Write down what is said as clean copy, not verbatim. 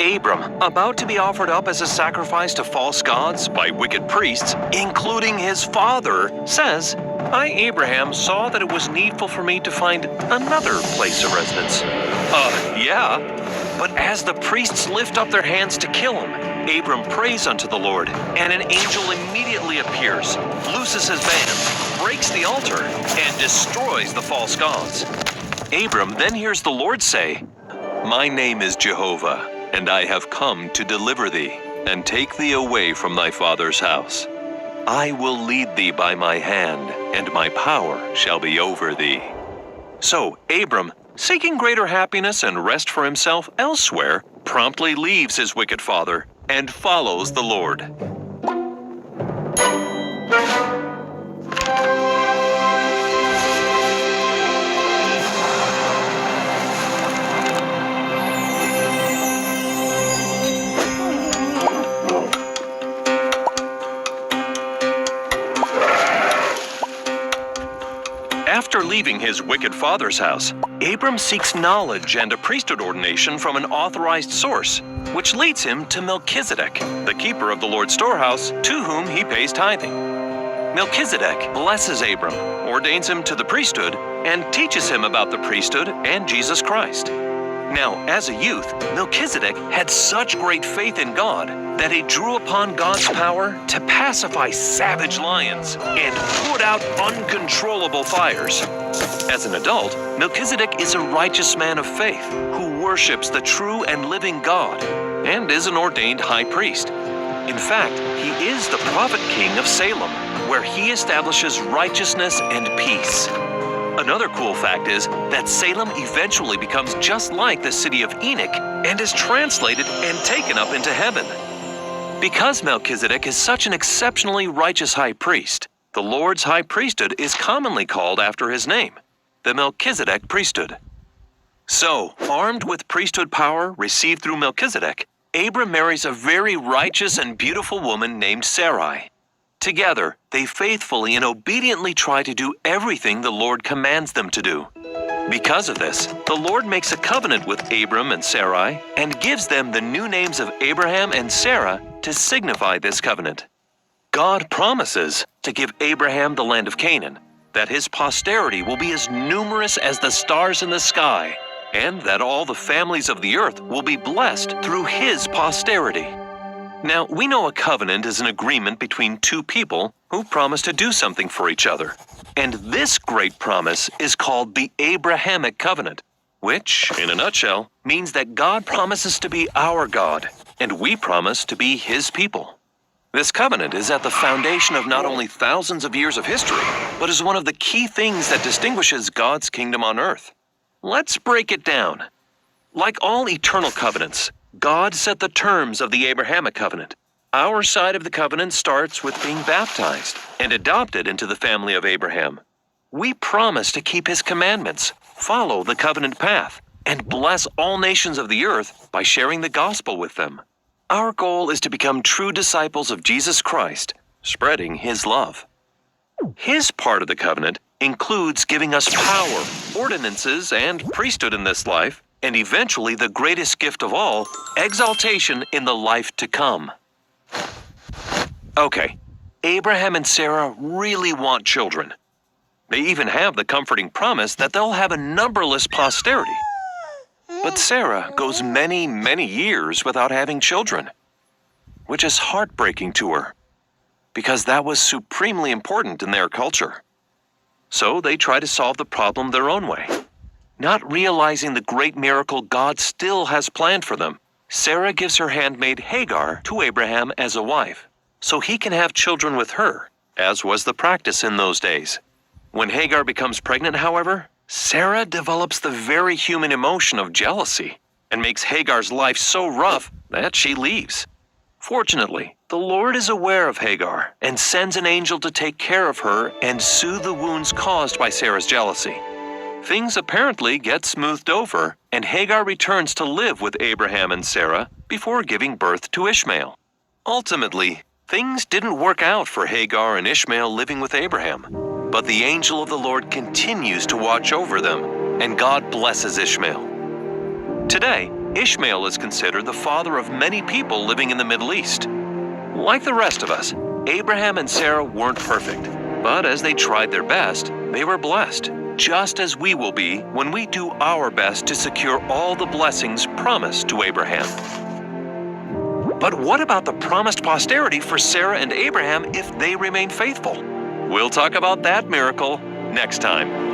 Abram, about to be offered up as a sacrifice to false gods by wicked priests, including his father, says, I, Abraham, saw that it was needful for me to find another place of residence. Yeah. But as the priests lift up their hands to kill him, Abram prays unto the Lord, and an angel immediately appears, looses his bands, breaks the altar, and destroys the false gods. Abram then hears the Lord say, My name is Jehovah, and I have come to deliver thee, and take thee away from thy father's house. I will lead thee by my hand, and my power shall be over thee. So Abram, seeking greater happiness and rest for himself elsewhere, promptly leaves his wicked father and follows the Lord. After leaving his wicked father's house, Abram seeks knowledge and a priesthood ordination from an authorized source, which leads him to Melchizedek, the keeper of the Lord's storehouse, to whom he pays tithing. Melchizedek blesses Abram, ordains him to the priesthood, and teaches him about the priesthood and Jesus Christ. Now, as a youth, Melchizedek had such great faith in God that he drew upon God's power to pacify savage lions and put out uncontrollable fires. As an adult, Melchizedek is a righteous man of faith who worships the true and living God and is an ordained high priest. In fact, he is the prophet king of Salem, where he establishes righteousness and peace. Another cool fact is that Salem eventually becomes just like the city of Enoch and is translated and taken up into heaven. Because Melchizedek is such an exceptionally righteous high priest, the Lord's high priesthood is commonly called after his name, the Melchizedek priesthood. So, armed with priesthood power received through Melchizedek, Abram marries a very righteous and beautiful woman named Sarai. Together, they faithfully and obediently try to do everything the Lord commands them to do. Because of this, the Lord makes a covenant with Abram and Sarai and gives them the new names of Abraham and Sarah to signify this covenant. God promises to give Abraham the land of Canaan, that his posterity will be as numerous as the stars in the sky, and that all the families of the earth will be blessed through his posterity. Now, we know a covenant is an agreement between two people who promise to do something for each other. And this great promise is called the Abrahamic covenant, which, in a nutshell, means that God promises to be our God, and we promise to be his people. This covenant is at the foundation of not only thousands of years of history, but is one of the key things that distinguishes God's kingdom on earth. Let's break it down. Like all eternal covenants, God set the terms of the Abrahamic covenant. Our side of the covenant starts with being baptized and adopted into the family of Abraham. We promise to keep his commandments, follow the covenant path, and bless all nations of the earth by sharing the gospel with them. Our goal is to become true disciples of Jesus Christ, spreading his love. His part of the covenant includes giving us power, ordinances, and priesthood in this life, and eventually the greatest gift of all, exaltation in the life to come. Okay, Abraham and Sarah really want children. They even have the comforting promise that they'll have a numberless posterity. But Sarah goes many, many years without having children, which is heartbreaking to her, because that was supremely important in their culture. So they try to solve the problem their own way. Not realizing the great miracle God still has planned for them, Sarah gives her handmaid Hagar to Abraham as a wife, so he can have children with her, as was the practice in those days. When Hagar becomes pregnant, however, Sarah develops the very human emotion of jealousy and makes Hagar's life so rough that she leaves. Fortunately, the Lord is aware of Hagar and sends an angel to take care of her and soothe the wounds caused by Sarah's jealousy. Things apparently get smoothed over, and Hagar returns to live with Abraham and Sarah before giving birth to Ishmael. Ultimately, things didn't work out for Hagar and Ishmael living with Abraham, but the angel of the Lord continues to watch over them, and God blesses Ishmael. Today, Ishmael is considered the father of many people living in the Middle East. Like the rest of us, Abraham and Sarah weren't perfect, but as they tried their best, they were blessed, just as we will be when we do our best to secure all the blessings promised to Abraham. But what about the promised posterity for Sarah and Abraham if they remain faithful? We'll talk about that miracle next time.